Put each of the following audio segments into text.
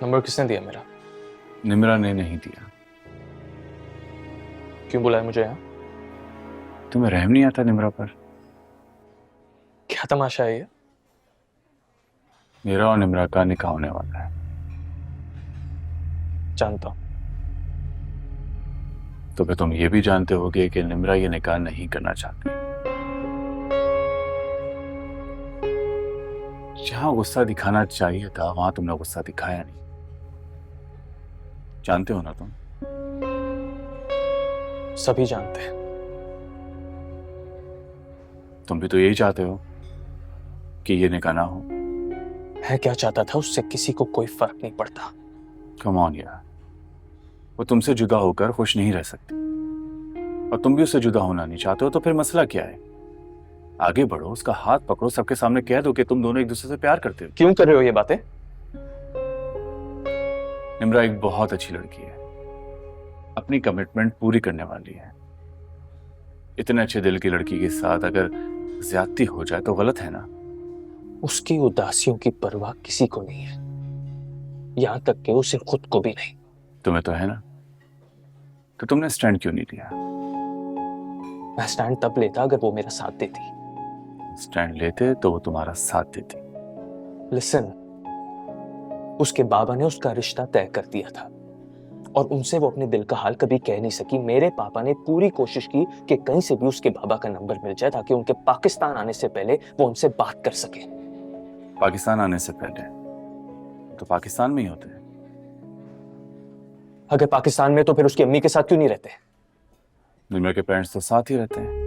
Number किसने दिया मेरा? निम्रा ने नहीं दिया। क्यों बुलाया मुझे यहाँ? तुम्हें रहम नहीं आता निम्रा पर? क्या तमाशा है ये? मेरा और निम्रा का निकाह होने वाला है। जानता हूँ। तो फिर तुम ये भी जानते होगे कि निम्रा ये निकाह नहीं करना चाहती। जहां गुस्सा दिखाना चाहिए था वहां तुमने गुस्सा दिखाया नहीं। जानते हो ना तुम? सभी जानते हैं। तुम भी तो यही चाहते हो कि ये निकाह ना हो। मैं क्या चाहता था उससे किसी को कोई फर्क नहीं पड़ता। कम ऑन यार, वो तुमसे जुदा होकर खुश नहीं रह सकती और तुम भी उससे जुदा होना नहीं चाहते हो। तो फिर मसला क्या है? आगे बढ़ो, उसका हाथ पकड़ो, सबके सामने कह दो कि तुम दोनों एक दूसरे से प्यार करते हो। क्यों कर रहे हो ये बातें? निम्रा एक बहुत अच्छी लड़की है, अपनी कमिटमेंट पूरी करने वाली है। इतने अच्छे दिल की लड़की के साथ अगर ज्यादती हो जाए तो गलत है ना? उसकी उदासियों की परवाह किसी को नहीं है, यहां तक कि उसे खुद को भी नहीं। तुम्हें तो है ना, तो तुमने स्टैंड क्यों नहीं लिया? मैं स्टैंड तब लेता अगर वो मेरा साथ देती। स्टैंड लेते तो वो तुम्हारा साथ देती। लिसन, उसके बाबा ने उसका रिश्ता तय कर दिया था और उनसे वो अपने दिल का हाल कभी कह नहीं सकी। मेरे पापा ने पूरी कोशिश की कि कहीं से भी उसके बाबा का नंबर मिल जाए ताकि उनके पाकिस्तान आने से पहले वो उनसे बात कर सके। पाकिस्तान आने से पहले तो पाकिस्तान में ही होते हैं। अगर पाकिस्तान में तो फिर उसकी अम्मी के साथ क्यों नहीं रहते? निम्रा के पेरेंट्स तो साथ ही रहते हैं।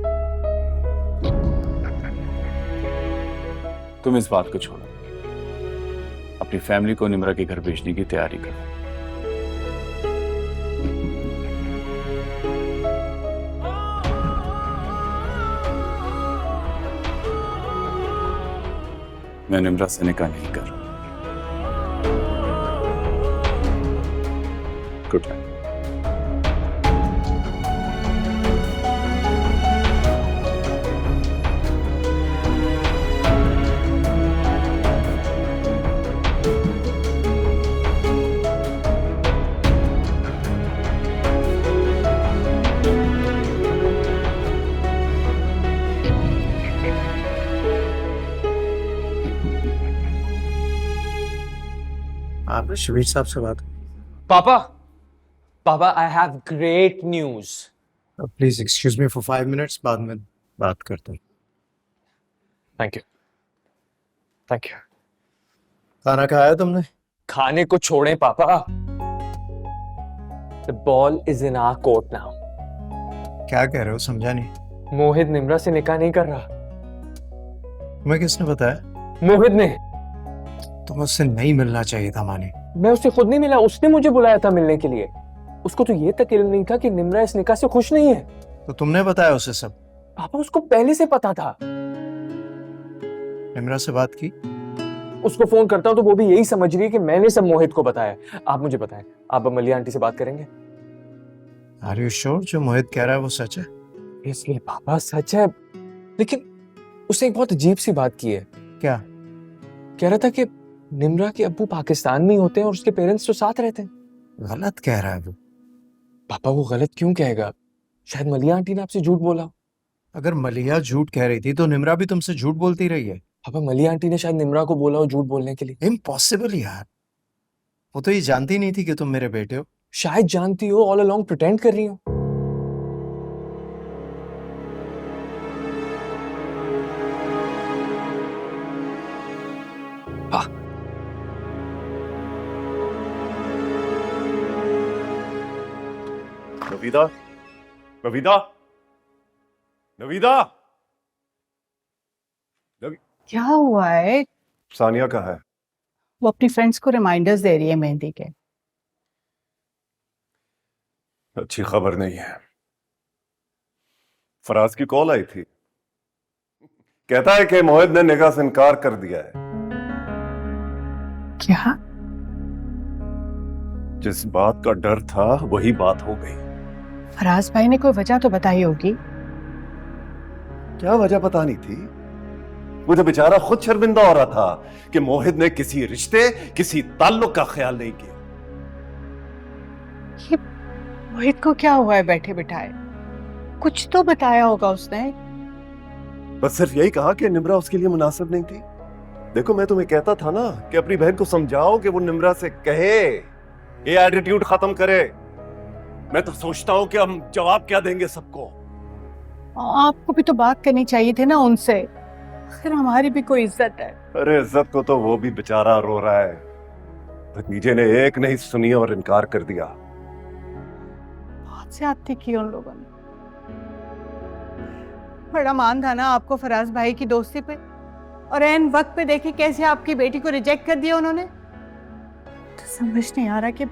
तुम इस बात को छोड़ो, अपनी फैमिली को निम्रा के घर भेजने की तैयारी करो। मैं निम्रा से निकाह नहीं कर रहा। Good night. आपने शबीर साहब से बात? पापा, पापा, I have great news. Please excuse me for 5 minutes, बाद में बात करते हैं। Thank you, thank you. खाना खाया तुमने? खाने को छोड़ें पापा। The ball is in our court now. क्या कह रहे हो, समझा नहीं। मोहित निम्रा से निकाह नहीं कर रहा। तुम्हें किसने बताया? मोहित ने। तुम्हें उससे नहीं मिलना चाहिए था मानी। मैं उससे खुद नहीं मिला, उसने मुझे बुलाया था मिलने के लिए। उसको तो ये तक इल्म नहीं था कि निम्रा इस निकाह से खुश नहीं है। तो तुमने बताया उसे सब? पापा, उसको पहले से पता था। निम्रा से बात की? उसको फोन करता हूं तो वो भी यही समझ रही है कि मैंने सब मोहित को बताया। आप मुझे बताएं, आप मलिया आंटी से बात करेंगे? आर यू श्योर जो मोहित कह रहा है वो सच है? इसलिए पापा सच है, लेकिन उसने एक बहुत अजीब सी बात की है। क्या? कह रहा था कि निम्रा के अब्बू पाकिस्तान में ही होते हैं और उसके पेरेंट्स तो साथ रहते हैं। गलत कह रहा है वो। पापा, वो गलत क्यों कहेगा? शायद मलिया आंटी ने आपसे झूठ बोला। अगर मलिया झूठ कह रही थी तो निम्रा भी तुमसे झूठ बोलती रही है। पापा, मलिया आंटी ने शायद निम्रा को बोला हो झूठ बोलने के लिए। इम्पॉसिबल यार, वो तो ये जानती नहीं थी कि तुम मेरे बेटे हो। शायद जानती हो, ऑल अलोंग प्रिटेंड कर रही हो। नवीदा, नवीदा, नवीदा, क्या हुआ है? सानिया कहाँ है? वो अपनी फ्रेंड्स को रिमाइंडर्स दे रही है मेहंदी के। अच्छी खबर नहीं है। फराज की कॉल आई थी, कहता है कि मोहित ने निकाह से इनकार कर दिया है। क्या? जिस बात का डर था वही बात हो गई। फराज भाई ने कोई वजह तो बताई होगी। क्या वजह बतानी थी? वो तो बेचारा खुद शर्मिंदा हो रहा था कि मोहित ने किसी रिश्ते, किसी ताल्लुक का ख्याल नहीं किया। ये मोहित को क्या हुआ है बैठे बिठाए? कुछ तो बताया होगा उसने। बस सिर्फ यही कहा कि निम्रा उसके लिए मुनासिब नहीं थी। देखो, मैं तुम्हें कहता था ना कि अपनी बहन को समझाओ कि वो निम्रा से कहे, ये एटीट्यूड खत्म करे। मैं तो सोचता हूं कि हम जवाब क्या देंगे सबको। आपको भी तो बात करनी चाहिए थी ना उनसे। फिर हमारी भी कोई इज्जत है। अरे इज्जत को तो वो भी बेचारा रो रहा है। भतीजे ने एक नहीं सुनी और इनकार कर दिया। बहुत ज्यादती की उन लोगों ने। बड़ा मान था ना आपको फराज भाई की दोस्ती पे, और एन वक्त पे देखे कैसे आपकी बेटी को रिजेक्ट कर दिया उन्होंने। तो समझ नहीं आ रहा कि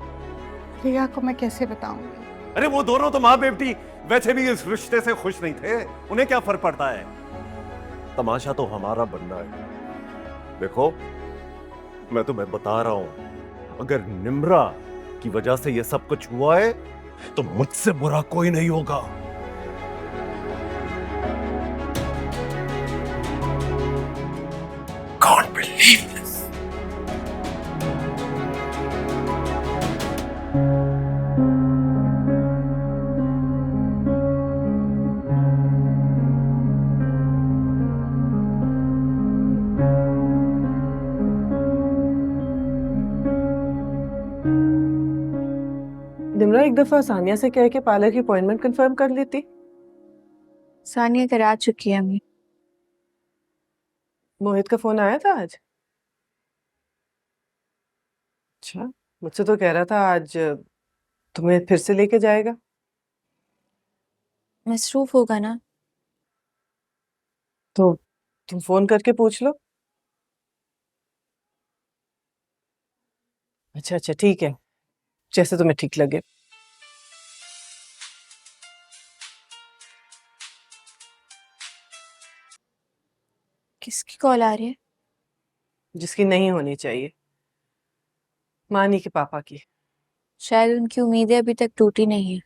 रिया को मैं कैसे बताऊंगी। अरे वो दोनों तो माँ बेटी वैसे भी इस रिश्ते से खुश नहीं थे, उन्हें क्या फर्क पड़ता है। तमाशा तो हमारा बनना है। देखो, मैं तुम्हें बता रहा हूं, अगर निम्रा की वजह से ये सब कुछ हुआ है तो मुझसे बुरा कोई नहीं होगा। Can't believe this. निम्रा, एक दफा सानिया से कह के पार्लर की अपॉइंटमेंट कंफर्म कर लेती। सानिया करा चुकी है अम्मी। मोहित का फोन आया था आज? अच्छा, मुझसे तो कह रहा था आज तुम्हें फिर से लेके जाएगा। मसरूफ होगा ना। तो तुम फोन करके पूछ लो। अच्छा अच्छा, ठीक है, जैसे तुम्हें ठीक लगे। किसकी कॉल आ रही है? जिसकी नहीं होनी चाहिए, मानी के पापा की। शायद उनकी उम्मीदें अभी तक टूटी नहीं है।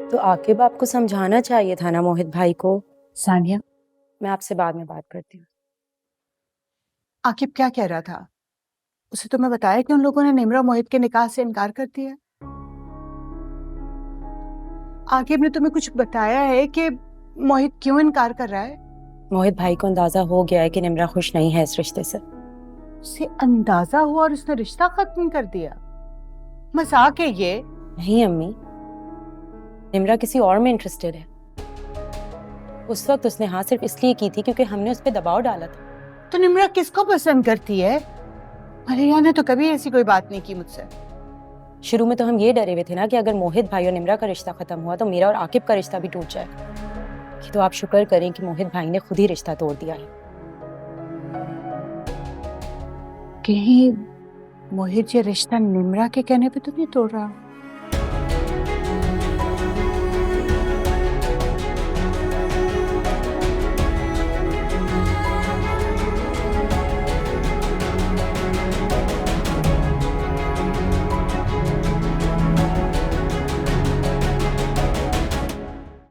तो आकिब, आपको समझाना चाहिए था ना मोहित भाई को। सानिया, मैं आपसे बाद में बात करती हूँ। आकिब क्या कह रहा था? उसे तो मैं बताया कि उन लोगों ने निम्रा मोहित के निकाह से इनकार कर दिया। आकिब ने तुम्हें कुछ बताया है कि मोहित क्यों इनकार कर रहा है? मोहित भाई को अंदाजा हो गया है कि निम्रा खुश नहीं है इस रिश्ते से। उसे अंदाजा हुआ और उसने रिश्ता खत्म कर दिया? मजाक है ये? नहीं अम्मी, निम्रा किसी और में इंटरेस्टेड है। उस वक्त उसने हाँ सिर्फ इसलिए की थी क्योंकि हमने उस पर दबाव डाला था। तो निम्रा किसको पसंद करती है? मरिया ने तो कभी ऐसी कोई बात नहीं की मुझसे। शुरू में तो हम ये डरे हुए थे ना कि अगर मोहित भाई और निम्रा का रिश्ता खत्म हुआ तो मेरा और आकिब का रिश्ता भी टूट जाए। कि तो आप शुक्र करें कि मोहित भाई ने खुद ही रिश्ता तोड़ दिया है। कहीं मोहित ये रिश्ता निम्रा के कहने पे तो नहीं तोड़ रहा?